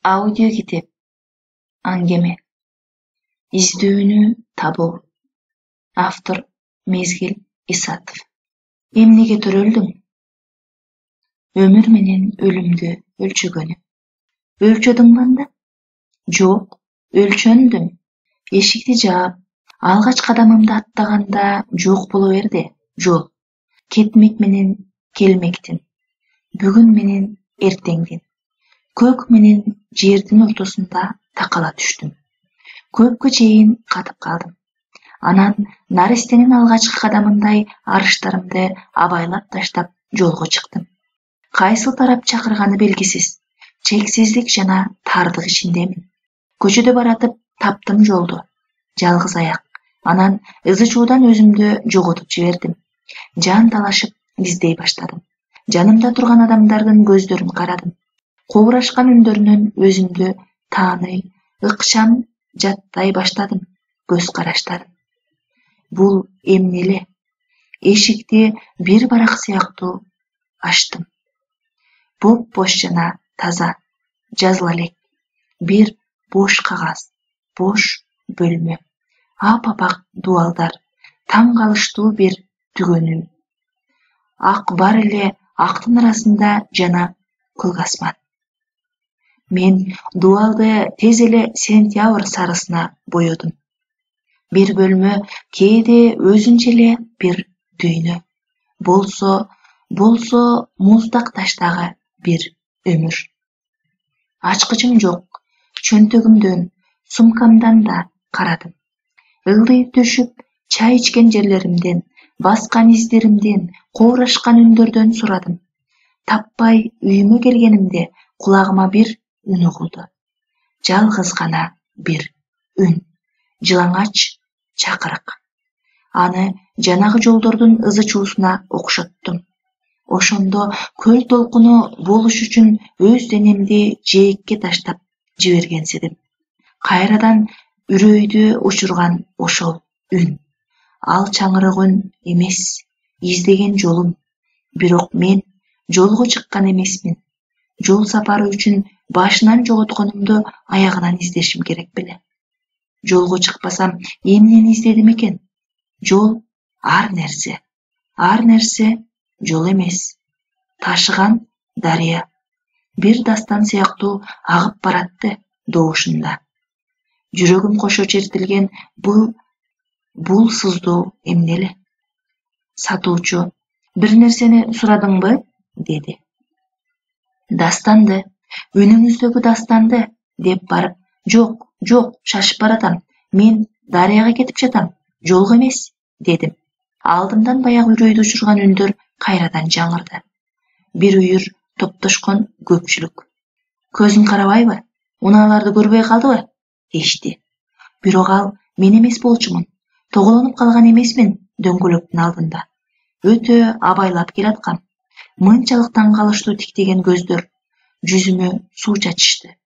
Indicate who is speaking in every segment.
Speaker 1: Аудио китеп. Аңгеме. Издөөнү табуу. Автор Мезгил Исатов. Эмнеге төрөлдүң? Өмүр менен өлүмдү өлчөгөнү. Өлчөдүңбү анда? Жок, өлчөндүм. Эшикти жаап, алгач кадамымды аттаганда жок боло берди. Жол. Кетмек менен келмектин. Бүгүн менен эртеңдин. Көк менен жердин ортосунда такала түштүм. Көккө чейин катып калдым. Анан наристенин алгачкы кадамындай арыштарымды абайлап таштап жолго чыктым. Кайсыл тарап чакырганы белгисиз. Чексиздик жана тардык ичиндемин. Көчөдө баратып таптым жолду. Жалгыз аяк. Анан ызы чуудан өзүмдү жоготуп жибердим. Жан талашып издей баштадым. Жанымда турган адамдардын көздөрүн карадым. Кобурашкан үндөрүнөн өзүмдү тааный, ыкчам жаттай баштадым. Көз караштарын. Бул эмне эле? Эшикти бир барак сыяктуу ачтым. Боп-бош жана таза, жазыла элек. Бир бош кагаз, бош бөлмө, ап-апак дубалдар, таң калыштуу бир түгөнү. Ак бар эле актын арасында жана көк асман. Мен дубалды тез эле сентябрь сарысына боёдум. Бир бөлмө кээде өзүнчө эле бир дүйнө. Болсо муздак таштагы бир өмүр. Ачкычым жок. Чөнтөгүмдөн, сумкамдан да карадым. Ылдый төшүп, чай ичкен жерлеримден, баскан издеримден, кобурашкан үндөрдөн сурадым. Таппай үйүмө келгенимде кулагыма бир үн угулду. Жалгыз гана бир үн. Жылаңач чакырык. Аны жанагы жолдордун ызы чуусуна окшоттум. Ошондо көл толкуну болуш үчүн өз денемди жээкке таштап жибергенсидим. Кайрадан үрөйдү учурган ошол үн. Ал чаңырык үн эмес, издеген жолум. Бирок мен жолго чыккан эмесмин. Жол сапары үчүн башынан жоготконумду аягынан издешим керек беле. Жолго чыкпасам, эмнени издедим экен? Жол ар нерсе жол эмес. Ташыган дарыя. Бир дастан сыяктуу агып баратты добушунда. Жүрөгүм кошо чертилген бул сыздоо эмне эле? Сатуучу: "Бир нерсени сурадыңбы?" деди. "Дастанды, үнүңүздөгү дастанды" деп барып, "Жок, шашып баратам. Мен дарыяга кетип жатам, жолго эмес" дедим. Алдымдан баягы үрөйдү учурган үндөр кайрадан жаңырды. Бир үйүр топтошкон көпчүлүк. "Көзүң карабайбы? Унааларды көрбөй калдыбы?" дешти. Бирок ал мен эмес болчумун. Тоголонуп калган эмесмин дөңгөлөктүн алдында. Өтө абайлап келаткам. Мынчалык таң калыштуу тиктеген көздөр жүзүмө суу чачышты.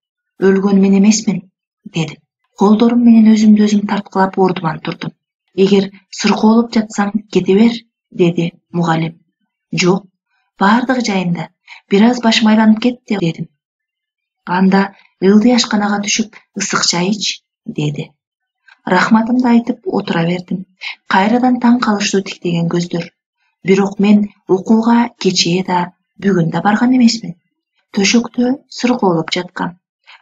Speaker 1: "Өлгөн мен эмесмин" дедим. Колдорум менен өзүмдү өзүм тарткылап ордуман турдум. "Эгер сыркоолоп жатсаң кете бер" деди мугалим. "Жок, бардыгы жайында. Бир аз башым айланып кетти" дедим. "Анда ылдый ашканага түшүп, ысык чай ич" деди. Рахматымды айтып отура бердим. Кайрадан таң калыштуу тиктеген көздөр. Бирок мен окууга кечээ да, бүгүн да барган эмесмин. Төшөктө сыркоолоп жаткам.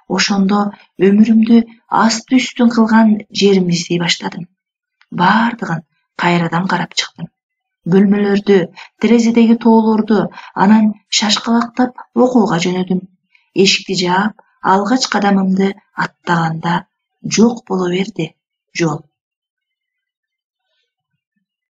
Speaker 1: Ошондо өмүрүмдү асты үстүн кылган жеримди издей баштадым. Бардыгын кайрадан карап чыктым. Бөлмөлөрдү, терезедеги тоолорду, анан шашкалактап окууга жөнөдүм. Эшикти жаап, алгач кадамымды аттаганда жок боло берди жол.